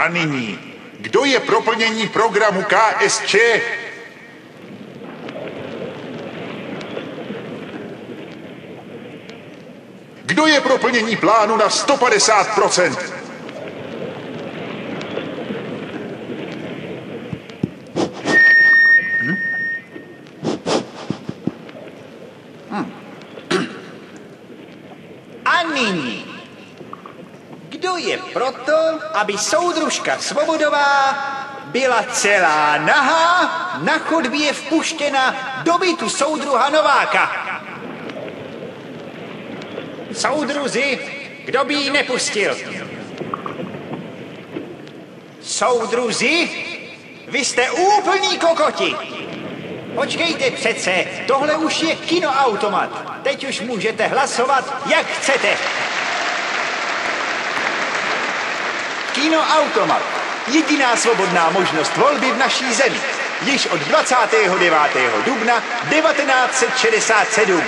A nyní, kdo je pro plnění programu KSČ? Kdo je pro plnění plánu na 150%? A nyní, kdo je proto, aby soudružka Svobodová byla celá nahá, na chodbě vpuštěna do bytu soudruha Nováka? Soudruzi, kdo by ji nepustil? Soudruzi, vy jste úplní kokoti. Počkejte přece, tohle už je kinoautomat. Teď už můžete hlasovat, jak chcete. Kinoautomat. Jediná svobodná možnost volby v naší zemi. Již od 29. dubna 1967.